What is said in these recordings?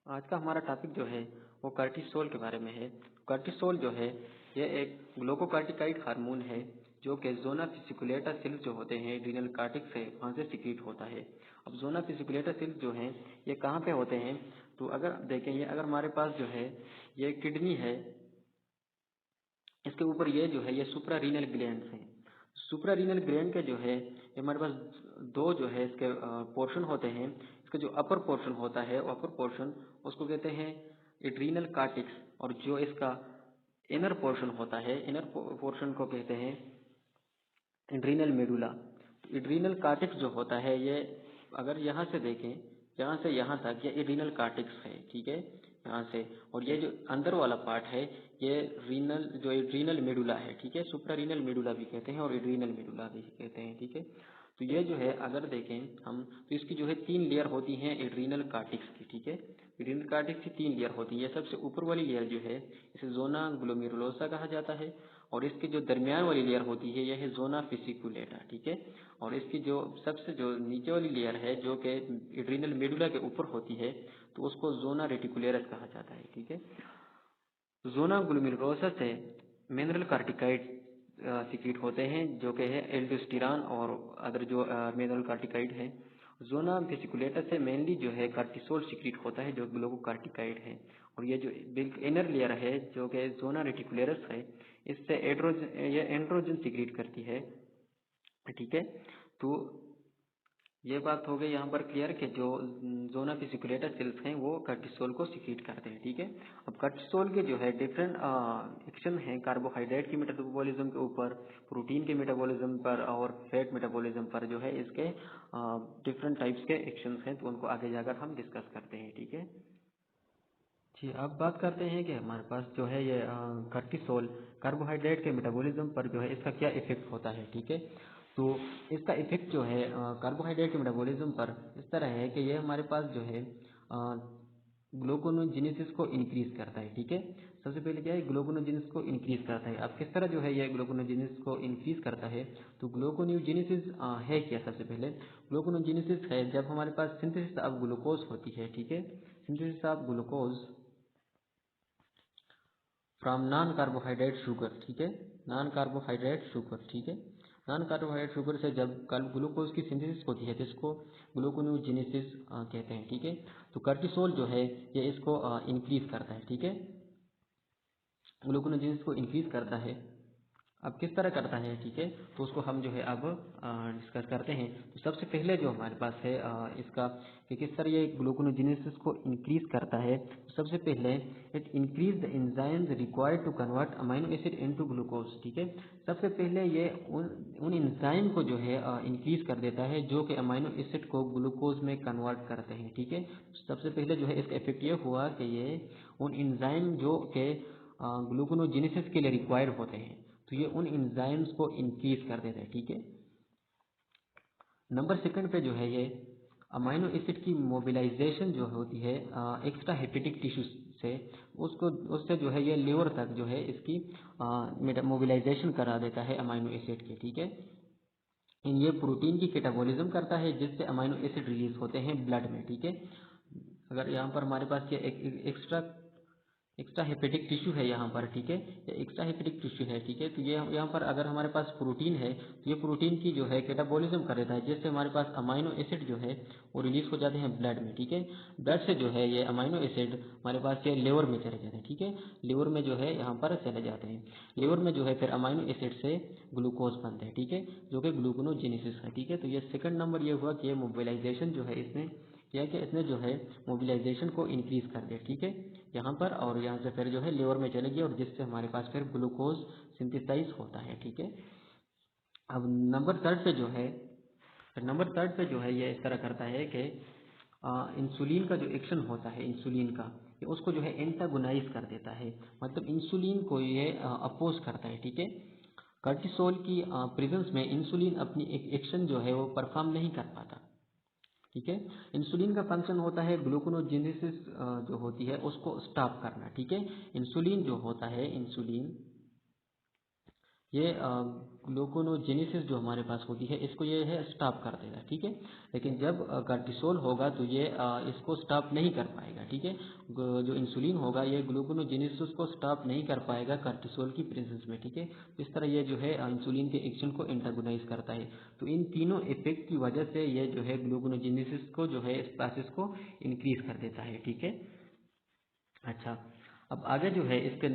आज का हमारा टॉपिक जो है वो कार्टिसोल के बारे में है। कार्टिसोल जो है ये एक ग्लूकोकार्टिकाइड हार्मोन है जो कि ज़ोना फिसिकुलेटा सेल्स जो होते हैं एड्रिनल कार्टेक्स से वहाँ से सिक्रीट होता है। अब ज़ोना फिसिकुलेटा सेल्स जो हैं ये कहाँ पे होते हैं, तो अगर देखें ये अगर हमारे पास जो है ये किडनी है, इसके ऊपर ये जो है ये सुप्रा रीनल ग्लैंड्स हैं। सुप्रा रीनल ग्लैंड के जो है ये हमारे पास दो जो है इसके पोर्शन होते हैं। इसका जो अपर पोर्शन होता है अपर पोर्शन उसको कहते हैं एड्रीनल कार्टेक्स, और जो इसका इनर पोर्शन होता है इनर पोर्शन को कहते हैं एड्रीनल मेडुला। तो एड्रीनल कार्टेक्स जो होता है ये अगर यहाँ से देखें, यहाँ से यहाँ तक ये एड्रीनल कार्टेक्स है, ठीक है, यहाँ से। और ये जो अंदर वाला पार्ट है ये रीनल जो एड्रीनल मेडुला है, ठीक है, सुप्रा रीनल मेडुला भी कहते हैं और एड्रीनल मेडुला भी कहते हैं, ठीक है। तो ये जो है अगर देखें हम तो इसकी जो है 3 लेयर होती हैं एड्रीनल कार्टेक्स की, ठीक है। एड्रीनल कार्टेक्स की 3 लेयर होती है। ये सबसे ऊपर वाली लेयर जो है इसे जोना ग्लोमेरुलोसा कहा जाता है, और इसकी जो दरमियान वाली लेयर होती है यह है जोना फिसिकुलेटा, ठीक है। और इसकी जो सबसे जो नीचे वाली लेयर है जो कि एड्रीनल मेडुला के ऊपर होती है तो उसको जोना रेटिकुलेरस कहा जाता है, ठीक है। जोना ग्लोमेरुलोसा से मिनरल कार्टिकाइड सिक्रीट होते हैं जो कि है एल्डोस्टेरॉन और अदर जो मिनरल कार्टिकाइड है। जोना वेसिकुलेटा से मेनली जो है कार्टिसोल सिक्रीट होता है जो ग्लूकोकार्टिकाइड है। और ये जो बिल्कुल इनर लेयर है जो कि जोना रेटिकुलेरस है इससे एंड्रोजन सिक्रीट करती है, ठीक है। तो ये बात हो गई यहाँ पर क्लियर कि जो जोना फिसिकुलेटा सेल्स हैं वो कार्टिसोल को सिक्रीट करते हैं, ठीक है। अब कार्टिसोल के जो है डिफरेंट एक्शन हैं कार्बोहाइड्रेट की मेटाबॉलिज्म के ऊपर, प्रोटीन के मेटाबॉलिज्म पर और फैट मेटाबॉलिज्म पर जो है इसके डिफरेंट टाइप्स के एक्शंस हैं, तो उनको आगे जाकर हम डिस्कस करते हैं, ठीक है जी। अब बात करते हैं कि हमारे पास जो है ये कार्टिसोल कार्बोहाइड्रेट के मेटाबॉलिज्म पर जो है इसका क्या इफेक्ट होता है, ठीक है। तो इसका इफेक्ट जो है कार्बोहाइड्रेट के मेटाबॉलिज्म पर इस तरह है कि ये हमारे पास जो है ग्लूकोनोजेनेसिस को इंक्रीज करता है, ठीक है। सबसे पहले क्या है, ग्लूकोनोजेनेसिस को इंक्रीज करता है। अब किस तरह जो है ये ग्लूकोनोजेनेसिस को इंक्रीज करता है, तो ग्लूकोनोजेनेसिस है क्या। सबसे पहले ग्लूकोनोजेनेसिस है जब हमारे पास सिंथेसिस ऑफ ग्लूकोज होती है, ठीक है, synthesis of glucose from non carbohydrate sugar, ठीक है, नॉन कार्बोहाइड्रेट शुगर, ठीक है। नॉन कार्बोहाइड्रेट शुगर से जब ग्लूकोज की सिंथेसिस होती है जिसको ग्लूकोनोजेनेसिस कहते हैं, ठीक है। तो कार्टिसोल जो है ये इसको इंक्रीज करता है, ठीक है, ग्लूकोनोजेनेसिस को इंक्रीज करता है। अब किस तरह करता है, ठीक है, तो उसको हम जो है अब डिस्कस करते हैं। तो सबसे पहले जो हमारे पास है इसका कि किस तरह ये ग्लूकोनोजेनेसिस को इंक्रीज करता है। तो सबसे पहले it increase the enzymes required to convert amino acid into glucose, ठीक है। सबसे पहले ये उन एंजाइम को जो है इंक्रीज कर देता है जो कि अमाइनो एसिड को ग्लूकोज में कन्वर्ट करते हैं, ठीक है। सबसे पहले जो है इसका इफेक्ट ये हुआ कि ये उन एंजाइम जो कि ग्लूकोनोजेनेसिस के लिए रिक्वायर्ड होते हैं तो ये उन एंजाइम्स को इंक्रीज कर देते हैं, ठीक है। नंबर सेकंड पे जो है ये अमाइनो एसिड की मोबिलाइजेशन जो होती है एक्स्ट्रा हेपेटिक टिश्यू से, उसको उससे जो है ये लिवर तक जो है इसकी मोबिलाइजेशन करा देता है अमाइनो एसिड के, ठीक है। ये प्रोटीन की कैटाबॉलिज्म करता है जिससे अमाइनो एसिड रिलीज होते हैं ब्लड में, ठीक है। अगर यहाँ पर हमारे पास ये एक्स्ट्रा हेपेटिक टिश्यू है यहाँ पर, ठीक है, ये एक्स्ट्रा हेपेटिक टिश्यू है, ठीक है। तो ये यहाँ पर अगर हमारे पास प्रोटीन है तो ये प्रोटीन की जो है कैटाबॉलिज्म कर देता है जिससे हमारे पास अमाइनो एसिड जो है वो रिलीज हो जाते हैं ब्लड में, ठीक है। ब्लड से जो है ये अमाइनो एसिड हमारे पास ये लिवर में चले जाते हैं, ठीक है, लिवर में जो है यहाँ पर चले जाते हैं। लिवर में जो है फिर अमाइनो एसिड से ग्लूकोज बनते हैं, ठीक है, जो कि ग्लूकोनोजेनेसिस है, ठीक है। तो ये सेकंड नंबर ये हुआ कि मोबिलाइजेशन जो है इसने किया कि इसने जो है मोबिलाइजेशन को इंक्रीज कर दिया, ठीक है, यहाँ पर, और यहाँ से फिर जो है लिवर में चले गई और जिससे हमारे पास फिर ग्लूकोज सिंथेसाइज होता है, ठीक है। अब नंबर थर्ड पे जो है ये इस तरह करता है कि इंसुलिन का जो एक्शन होता है इंसुलिन का, ये उसको जो है एंटागोनाइज कर देता है, मतलब इंसुलिन को ये अपोज करता है, ठीक है। कार्टिसोल की प्रेजेंस में इंसुलिन अपनी एक एक्शन जो है वो परफॉर्म नहीं कर पाता, ठीक है। इंसुलिन का फंक्शन होता है ग्लूकोनोजेनेसिस जो होती है उसको स्टॉप करना, ठीक है। इंसुलिन जो होता है इंसुलिन ये ग्लूकोनोजेनेसिस जो हमारे पास होती है इसको ये है स्टॉप कर देगा, ठीक है। लेकिन जब कार्टिसोल होगा तो ये इसको स्टॉप नहीं कर पाएगा, ठीक है। जो इंसुलिन होगा ये ग्लूकोनोजेनेसिस को स्टॉप नहीं कर पाएगा कार्टिसोल की प्रेजेंस में, ठीक है। इस तरह ये जो है इंसुलिन के एक्शन को एंटागोनाइज करता है। तो इन तीनों इफेक्ट की वजह से ये जो है ग्लूकोनोजेनेसिस को जो है इस प्रोसेस को इंक्रीज कर देता है, ठीक है। अच्छा, अब आगे जो है इसके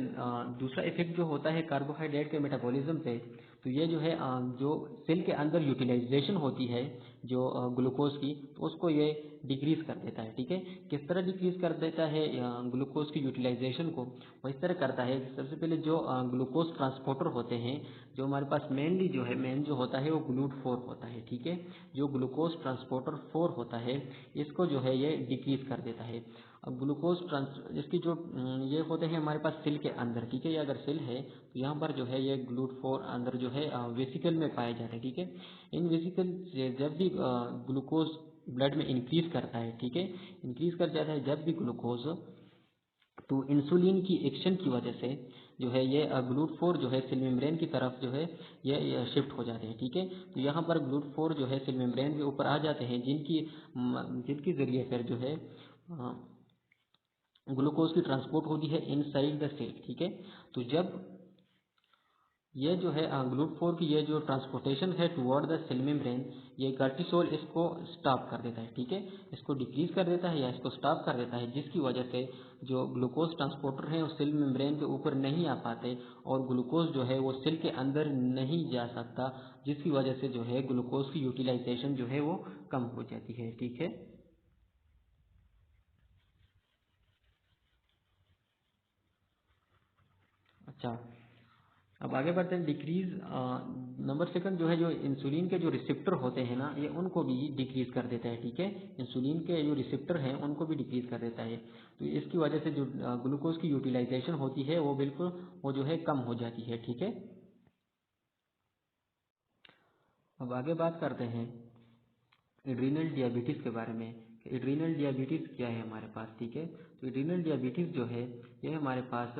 दूसरा इफेक्ट जो होता है कार्बोहाइड्रेट के मेटाबॉलिज्म पे, तो ये जो है जो सेल के अंदर यूटिलाइजेशन होती है जो ग्लूकोज की, तो उसको ये डिक्रीज कर देता है, ठीक है। किस तरह डिक्रीज कर देता है ग्लूकोज की यूटिलाइजेशन को? वो इस तरह करता है कि सबसे पहले जो ग्लूकोज ट्रांसपोर्टर होते हैं, जो हमारे पास मेनली जो है मेन जो होता है वो GLUT4 होता है, ठीक है। जो ग्लूकोज ट्रांसपोर्टर 4 होता है इसको जो है ये डिक्रीज कर देता है। अब ग्लूकोज इसकी जो ये होते हैं हमारे पास सेल के अंदर, ठीक है। ये अगर सेल है तो यहाँ पर जो है ये GLUT4 अंदर जो है वेसिकल में पाए जाते हैं, ठीक है। इन वेसिकल जब भी ग्लूकोज ब्लड में इंक्रीज करता है, ठीक है, इंक्रीज कर जाता है जब भी ग्लूकोज, तो इंसुलिन की एक्शन की वजह से जो है ये GLUT4 जो है सेल मेम्ब्रेन की तरफ जो है ये शिफ्ट हो जाते हैं, ठीक है। तो यहाँ पर GLUT4 जो है सेल मेम्ब्रेन के ऊपर आ जाते हैं, जिनकी जरिए फिर जो है ग्लूकोज की ट्रांसपोर्ट होती है इनसाइड द सेल, ठीक है। तो जब ये जो है GLUT4 की ये जो ट्रांसपोर्टेशन है टुवर्ड द सेल मेम्ब्रेन, ये कार्टिसोल इसको स्टॉप कर देता है, ठीक है। इसको डिक्रीज कर देता है या इसको स्टॉप कर देता है, जिसकी वजह से जो ग्लूकोज ट्रांसपोर्टर हैं वो सेल मेम्ब्रेन के ऊपर नहीं आ पाते और ग्लूकोज जो है वो सेल के अंदर नहीं जा सकता, जिसकी वजह से जो है ग्लूकोज की यूटिलाइजेशन जो है वो कम हो जाती है, ठीक है। अच्छा, अब आगे बढ़ते हैं। डिक्रीज नंबर सेकंड जो है जो इंसुलिन के जो रिसेप्टर होते हैं ना, ये उनको भी डिक्रीज कर देता है, ठीक है। इंसुलिन के जो रिसेप्टर हैं उनको भी डिक्रीज कर देता है। तो इसकी वजह से जो ग्लूकोज की यूटिलाइजेशन होती है वो बिल्कुल वो जो है कम हो जाती है, ठीक है। अब आगे बात करते हैं एड्रीनल डियाबिटीज़ के बारे में कि एड्रीनल डियाबिटीज़ क्या है हमारे पास, ठीक है। तो एड्रीनल डियाबिटीज़ जो है ये हमारे पास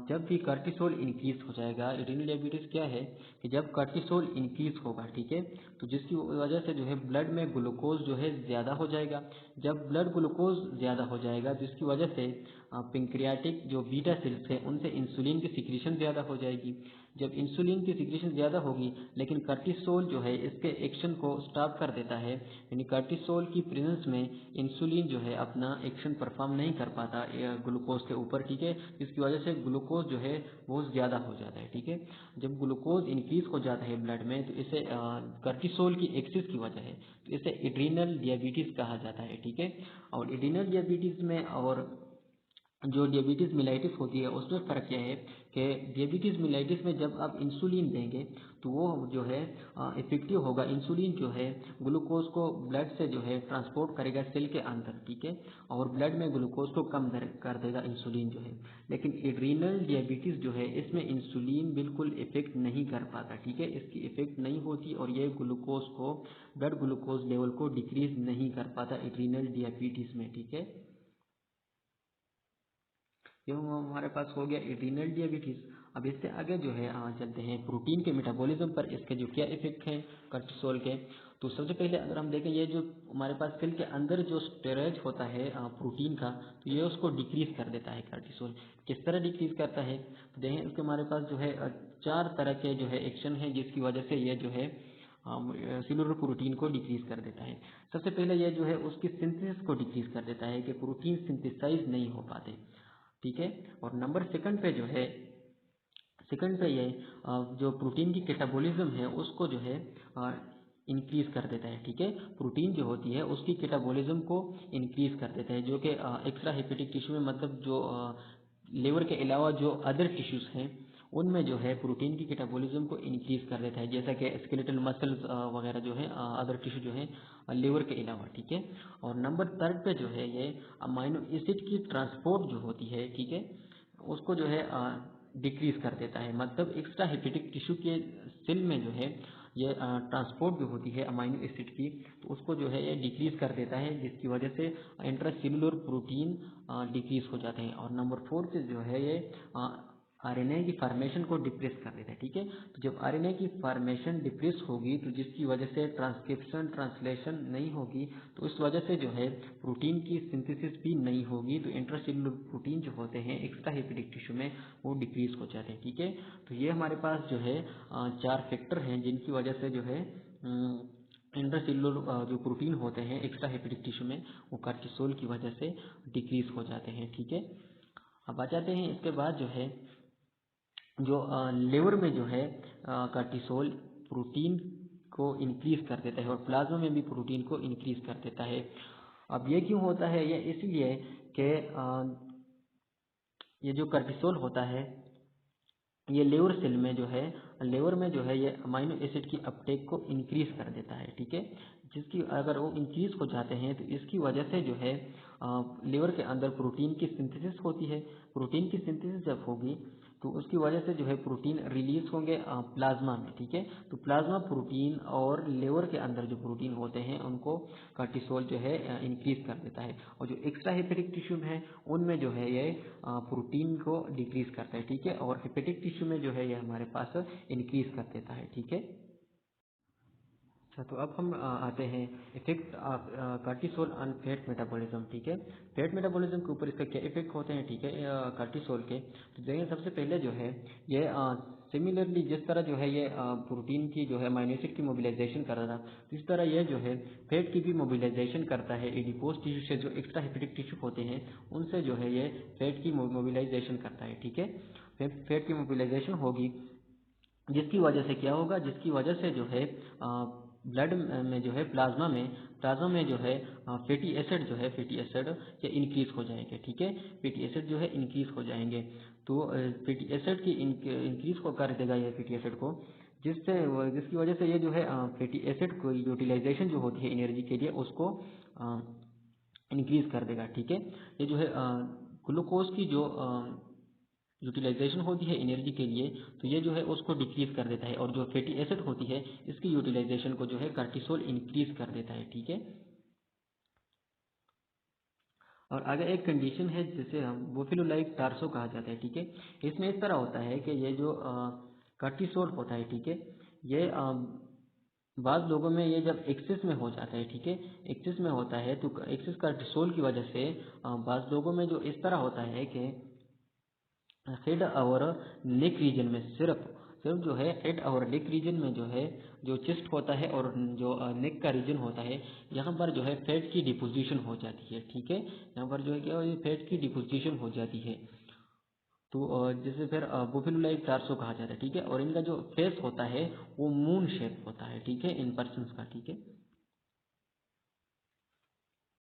जब भी कार्टिसोल इंक्रीज हो जाएगा। एड्रीनल डियाबिटीज़ क्या है कि जब कार्टिसोल इंक्रीज होगा, ठीक है, तो जिसकी वजह से जो है ब्लड में ग्लूकोज जो है ज़्यादा हो जाएगा। जब ब्लड ग्लूकोज ज़्यादा हो जाएगा जिसकी वजह से पेंक्रियाटिक जो बीटा सेल्स है उनसे इंसुलिन की सिक्रीशन ज़्यादा हो जाएगी। जब इंसुलिन की सिक्रीशन ज़्यादा होगी लेकिन कार्टिसोल जो है इसके एक्शन को स्टॉप कर देता है, यानी कार्टिसोल की प्रेजेंस में इंसुलिन जो है अपना एक्शन परफॉर्म नहीं कर पाता ग्लूकोज के ऊपर, ठीक है। इसकी वजह से ग्लूकोज जो है वो ज़्यादा हो जाता है, ठीक है। जब ग्लूकोज इंक्रीज हो जाता है ब्लड में तो इसे कार्टिसोल की एक्सेस की वजह है, तो इसे एड्रीनल डियाबिटीज़ कहा जाता है, ठीक है। और एड्रीनल डियाबिटीज़ में और जो डियाबिटीज़ मिलाइटिस होती है उसमें फ़र्क क्या है कि डियाबिटीज़ मिलाइटिस में जब आप इंसुलिन देंगे तो वो जो है इफेक्टिव होगा। इंसुलिन जो है ग्लूकोज को ब्लड से जो है ट्रांसपोर्ट करेगा सेल के अंदर, ठीक है, और ब्लड में ग्लूकोज को कम कर देगा इंसुलिन जो है। लेकिन एड्रीनल डियाबिटीज़ जो है इसमें इंसुलिन बिल्कुल इफेक्ट नहीं कर पाता, ठीक है, इसकी इफेक्ट नहीं होती और ये ग्लूकोज को ब्लड ग्लूकोज लेवल को डिक्रीज नहीं कर पाता एड्रीनल डियाबिटीज़ में, ठीक है। ये हमारे पास हो गया एड्रीनल डियाबिटीज़। अब इससे आगे जो है चलते हैं प्रोटीन के मेटाबॉलिज्म पर, इसके जो क्या इफेक्ट हैं कार्टिसोल के। तो सबसे पहले अगर हम देखें ये जो हमारे पास सेल के अंदर जो स्टोरेज होता है प्रोटीन का, तो ये उसको डिक्रीज कर देता है कार्टिसोल। किस तरह डिक्रीज करता है? तो देखें इसके हमारे पास जो है 4 तरह के जो है एक्शन है जिसकी वजह से ये जो है सेलुलर प्रोटीन को डिक्रीज कर देता है। सबसे पहले ये जो है उसकी सिंथेसिस को डिक्रीज कर देता है कि प्रोटीन सिंथेसाइज नहीं हो पाते, ठीक है। और नंबर सेकंड पे जो है सेकंड पे ये जो प्रोटीन की कैटाबॉलिज्म है उसको जो है इंक्रीज कर देता है, ठीक है। प्रोटीन जो होती है उसकी कैटाबॉलिज्म को इंक्रीज कर देता है, जो कि एक्स्ट्रा हेपेटिक टिश्यू में मतलब जो लिवर के अलावा जो अदर टिश्यूज हैं उनमें जो है प्रोटीन की कैटाबॉलिज्म को इंक्रीज कर देता है, जैसा कि स्केलेटल मसल्स वगैरह जो है अदर टिश्यू जो है लिवर के अलावा, ठीक है। और नंबर थर्ड पे जो है ये अमाइनो एसिड की ट्रांसपोर्ट जो होती है, ठीक है, उसको जो है डिक्रीज कर देता है। मतलब एक्स्ट्रा हेपेटिक टिश्यू के सेल में जो है ये ट्रांसपोर्ट जो होती है अमाइनो एसिड की, तो उसको जो है ये डिक्रीज कर देता है, जिसकी वजह से इंट्रासेलुलर प्रोटीन डिक्रीज हो जाते हैं। और नंबर फोर्थ जो है ये आरएनए की फॉर्मेशन को डिप्रेस कर देता है। ठीक है, तो जब आरएनए की फॉर्मेशन डिप्रेस होगी तो जिसकी वजह से ट्रांसक्रिप्शन ट्रांसलेशन नहीं होगी, तो उस वजह से जो है प्रोटीन की सिंथेसिस भी नहीं होगी, तो इंट्रासेल्युलर प्रोटीन जो होते हैं एक्स्ट्रा हेपेटिक टिश्यू में वो डिक्रीज हो जाते हैं। ठीक है, तो ये हमारे पास जो है 4 फैक्टर हैं जिनकी वजह से जो है इंट्रासेल्युलर जो प्रोटीन होते हैं एक्स्ट्रा हेपेटिक टिश्यू में वो कार्टिसोल की वजह से डिक्रीज हो जाते हैं। ठीक है, अब आ जाते हैं इसके बाद जो है जो लिवर में जो है कार्टिसोल प्रोटीन को इंक्रीज कर देता है और प्लाज्मा में भी प्रोटीन को इंक्रीज कर देता है। अब ये क्यों होता है? ये इसलिए कि ये जो कार्टिसोल होता है ये लिवर सेल में जो है लिवर में जो है ये अमाइनो एसिड की अपटेक को इंक्रीज कर देता है। ठीक है, जिसकी अगर वो इंक्रीज हो जाते हैं तो इसकी वजह से जो है लिवर के अंदर प्रोटीन की सिंथेसिस होती है। प्रोटीन की सिंथेसिस जब होगी तो उसकी वजह से जो है प्रोटीन रिलीज होंगे प्लाज्मा में। ठीक है, तो प्लाज्मा प्रोटीन और लिवर के अंदर जो प्रोटीन होते हैं उनको कार्टिसोल जो है इंक्रीज कर देता है, और जो एक्स्ट्रा हेपेटिक टिश्यू है उनमें जो है ये प्रोटीन को डिक्रीज करता है। ठीक है, और हेपेटिक टिश्यू में जो है ये हमारे पास इंक्रीज कर देता है। ठीक है, अच्छा, तो अब हम आते हैं effect of cortisol on fat metabolism. ठीक है, फैट मेटाबॉलिज्म के ऊपर इसका क्या इफेक्ट होते हैं? ठीक है, कार्टिसोल के तो देखिए सबसे पहले जो है ये सिमिलरली जिस तरह जो है ये प्रोटीन की जो है अमाइनो एसिड की मोबिलाइजेशन कर रहा था, तो इस तरह ये जो है फैट की भी मोबिलाइजेशन करता है। एडिपोज टिश्यू से जो एक्स्ट्रा हेपेटिक टिश्यू होते हैं उनसे जो है ये फैट की मोबिलाइजेशन करता है। ठीक है, फैट की मोबिलाइजेशन होगी जिसकी वजह से क्या होगा, जिसकी वजह से जो है ब्लड में जो है प्लाज्मा में जो है फैटी एसिड ये इंक्रीज हो जाएंगे। ठीक है, फैटी एसिड जो है इंक्रीज हो जाएंगे, तो फैटी एसिड की इंक्रीज को कर देगा ये फैटी एसिड को, जिसकी वजह से ये जो है फैटी एसिड को यूटिलाइजेशन जो होती है एनर्जी के लिए उसको इंक्रीज कर देगा। ठीक है, ये जो है ग्लूकोज की जो यूटिलाइजेशन होती है एनर्जी के लिए, तो ये जो है उसको डिक्रीज कर देता है, और जो फैटी एसिड होती है इसकी यूटिलाइजेशन को जो है कार्टिसोल इंक्रीज कर देता है। ठीक है, और आगे एक कंडीशन है जिसे हम बोफिलोलाइक टार्सो कहा जाता है। ठीक है, इसमें इस तरह होता है कि ये जो कार्टिसोल होता है, ठीक है, ये बाद लोगों में ये जब एक्सेस में हो जाता है, ठीक है, एक्सेस में होता है तो एक्सेस कार्टिसोल की वजह से बाद लोगों में जो इस तरह होता है कि हेड और नेक रीजन में सिर्फ सिर्फ जो है हेड और नेक रीजन में जो है जो चेस्ट होता है और जो नेक का रीजन होता है यहाँ पर जो है फैट की डिपोजिशन हो जाती है। ठीक है, यहाँ पर जो है क्या फैट की डिपोजिशन हो जाती है, तो जिसे फिर बुफिलुलाइक टार्सो कहा जाता है। ठीक है, और इनका जो फेस होता है वो मून शेप होता है। ठीक है, इन पर्सन्स का। ठीक है,